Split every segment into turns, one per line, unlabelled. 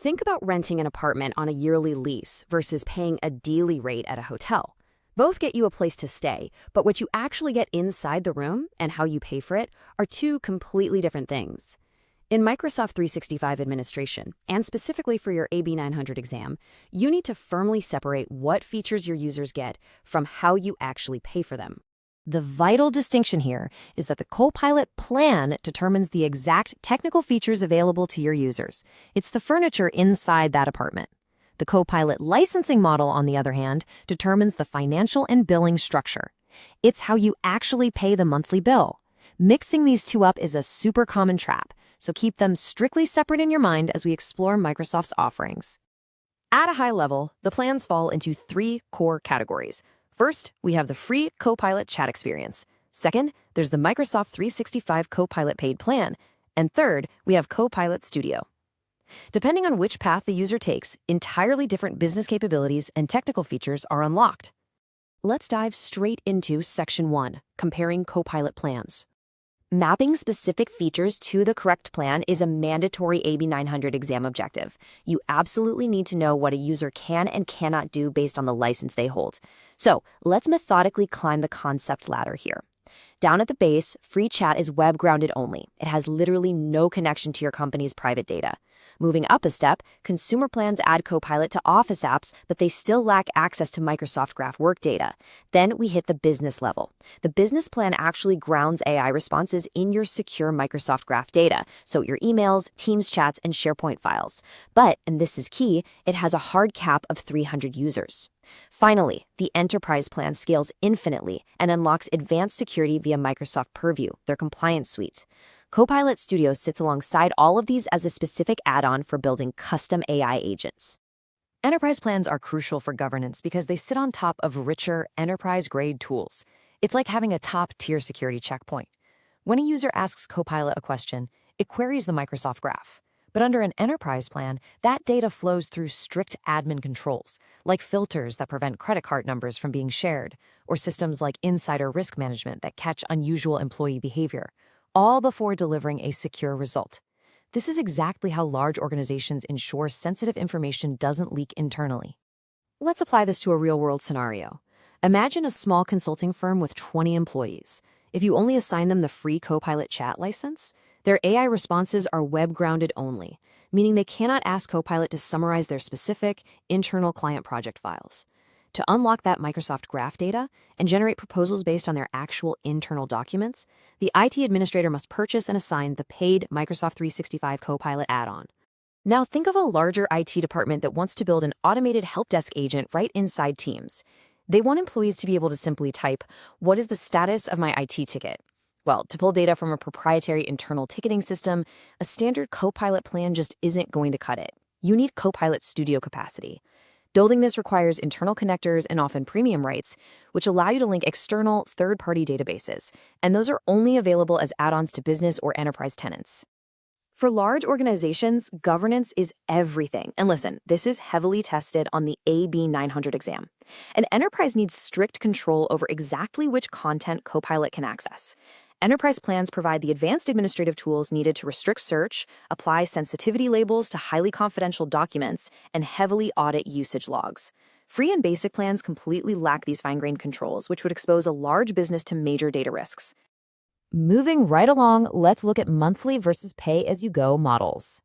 Think about renting an apartment on a yearly lease versus paying a daily rate at a hotel. Both get you a place to stay, but what you actually get inside the room and how you pay for it are two completely different things. In Microsoft 365 administration, and specifically for your AB 900 exam, you need to firmly separate what features your users get from how you actually pay for them. The vital distinction here is that the Copilot plan determines the exact technical features available to your users. It's the furniture inside that apartment. The Copilot licensing model, on the other hand, determines the financial and billing structure. It's how you actually pay the monthly bill. Mixing these two up is a super common trap, so keep them strictly separate in your mind as we explore Microsoft's offerings. At a high level, the plans fall into three core categories. First, we have the free Copilot chat experience. Second, there's the Microsoft 365 Copilot paid plan. And third, we have Copilot Studio. Depending on which path the user takes, entirely different business capabilities and technical features are unlocked. Let's dive straight into Section 1, comparing Copilot plans. Mapping specific features to the correct plan is a mandatory AB 900 exam objective. You absolutely need to know what a user can and cannot do based on the license they hold. So let's methodically climb the concept ladder here. Down at the base, free chat is web-grounded only. It has literally no connection to your company's private data. Moving up a step, consumer plans add Copilot to Office apps, but they still lack access to Microsoft Graph work data. Then we hit the business level. The business plan actually grounds AI responses in your secure Microsoft Graph data, so your emails, Teams chats, and SharePoint files. But, and this is key, it has a hard cap of 300 users. Finally, the enterprise plan scales infinitely and unlocks advanced security via Microsoft Purview, their compliance suite. Copilot Studio sits alongside all of these as a specific add-on for building custom AI agents. Enterprise plans are crucial for governance because they sit on top of richer, enterprise-grade tools. It's like having a top-tier security checkpoint. When a user asks Copilot a question, it queries the Microsoft Graph. But under an enterprise plan, that data flows through strict admin controls, like filters that prevent credit card numbers from being shared, or systems like insider risk management that catch unusual employee behavior, all before delivering a secure result. This is exactly how large organizations ensure sensitive information doesn't leak internally. Let's apply this to a real-world scenario. Imagine a small consulting firm with 20 employees. If you only assign them the free Copilot chat license, their AI responses are web-grounded only, meaning they cannot ask Copilot to summarize their specific, internal client project files. To unlock that Microsoft Graph data and generate proposals based on their actual internal documents, the IT administrator must purchase and assign the paid Microsoft 365 Copilot add-on. Now think of a larger IT department that wants to build an automated help desk agent right inside Teams. They want employees to be able to simply type, "What is the status of my IT ticket?" Well, to pull data from a proprietary internal ticketing system, a standard Copilot plan just isn't going to cut it. You need Copilot Studio capacity. Building this requires internal connectors and often premium rights, which allow you to link external third-party databases, and those are only available as add-ons to business or enterprise tenants. For large organizations, governance is everything. And listen, this is heavily tested on the AB 900 exam. An enterprise needs strict control over exactly which content Copilot can access. Enterprise plans provide the advanced administrative tools needed to restrict search, apply sensitivity labels to highly confidential documents, and heavily audit usage logs. Free and basic plans completely lack these fine-grained controls, which would expose a large business to major data risks. Moving right along, let's look at monthly versus pay-as-you-go models.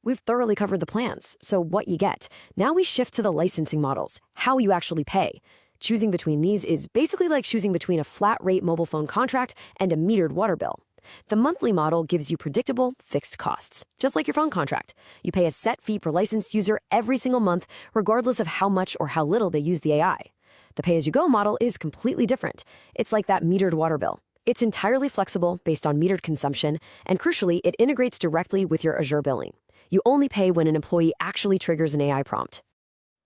We've thoroughly covered the plans, so what you get. Now we shift to the licensing models, how you actually pay. Choosing between these is basically like choosing between a flat-rate mobile phone contract and a metered water bill. The monthly model gives you predictable, fixed costs, just like your phone contract. You pay a set fee per licensed user every single month, regardless of how much or how little they use the AI. The pay-as-you-go model is completely different. It's like that metered water bill. It's entirely flexible based on metered consumption, and crucially, it integrates directly with your Azure billing. You only pay when an employee actually triggers an AI prompt.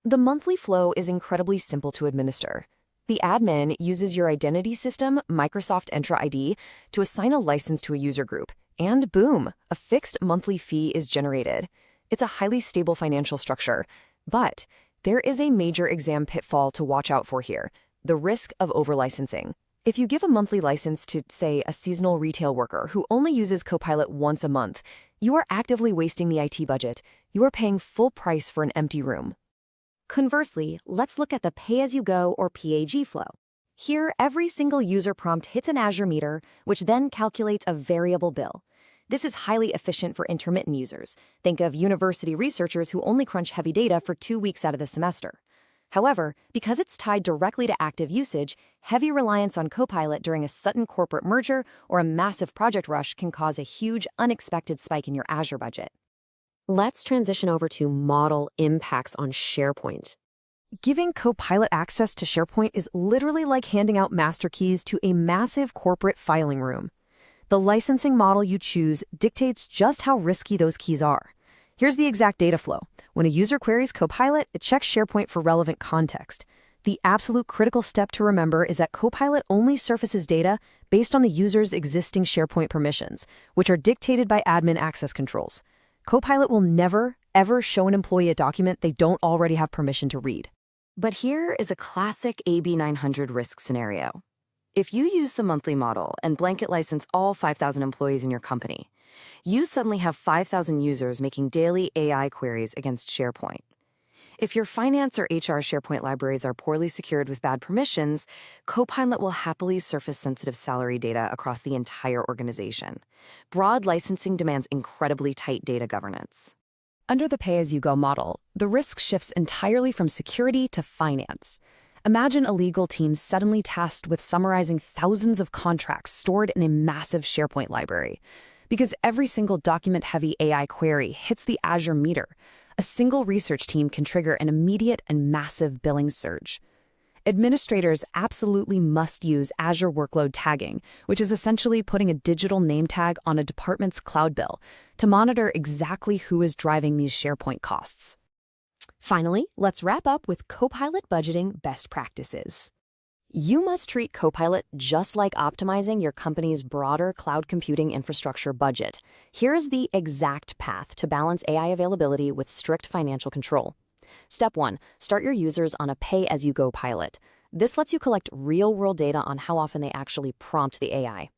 The monthly flow is incredibly simple to administer. The admin uses your identity system, Microsoft Entra ID, to assign a license to a user group, and boom, a fixed monthly fee is generated. It's a highly stable financial structure, but there is a major exam pitfall to watch out for here: the risk of over-licensing. If you give a monthly license to, say, a seasonal retail worker who only uses Copilot once a month, you are actively wasting the IT budget.
you are paying full price for an empty room.
Conversely, let's look at the pay-as-you-go or PAG flow. Here, every single user prompt hits an Azure meter, which then calculates a variable bill. This is highly efficient for intermittent users. Think of university researchers who only crunch heavy data for 2 weeks out of the semester. However, because it's tied directly to active usage, heavy reliance on Copilot during a sudden corporate merger or a massive project rush can cause a huge, unexpected spike in your Azure budget. Let's transition over to model impacts on SharePoint.
Giving Copilot access to SharePoint is literally like handing out master keys to a massive corporate filing room. The licensing model you choose dictates just how risky those keys are. Here's the exact data flow. When a user queries Copilot, it checks SharePoint for relevant context. The absolute critical step to remember is that Copilot only surfaces data based on the user's existing SharePoint permissions, which are dictated by admin access controls. Copilot will never, ever show an employee a document they don't already have permission to read.
But here is a classic AB 900 risk scenario. If you use the monthly model and blanket license all 5,000 employees in your company, you suddenly have 5,000 users making daily AI queries against SharePoint. If your finance or HR SharePoint libraries are poorly secured with bad permissions, Copilot will happily surface sensitive salary data across the entire organization. Broad licensing demands incredibly tight data governance.
Under the pay-as-you-go model, the risk shifts entirely from security to finance. Imagine a legal team suddenly tasked with summarizing thousands of contracts stored in a massive SharePoint library. Because every single document-heavy AI query hits the Azure meter, a single research team can trigger an immediate and massive billing surge. Administrators absolutely must use Azure Workload Tagging, which is essentially putting a digital name tag on a department's cloud bill to monitor exactly who is driving these SharePoint costs.
Finally, let's wrap up with Copilot budgeting best practices. You must treat Copilot just like optimizing your company's broader cloud computing infrastructure budget. Here is the exact path to balance AI availability with strict financial control. Step 1. Start your users on a pay-as-you-go pilot. This lets you collect real-world data on how often they actually prompt the AI.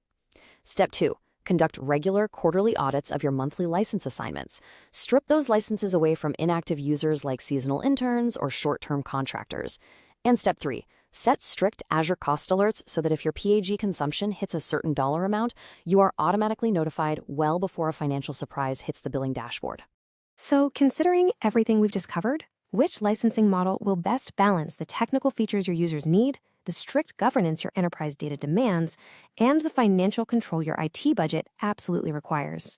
Step 2. Conduct regular quarterly audits of your monthly license assignments. Strip those licenses away from inactive users like seasonal interns or short-term contractors. And Step 3. Set strict Azure cost alerts so that if your PAG consumption hits a certain dollar amount, you are automatically notified well before a financial surprise hits the billing dashboard.
So, considering everything we've just covered, which licensing model will best balance the technical features your users need, the strict governance your enterprise data demands, and the financial control your IT budget absolutely requires?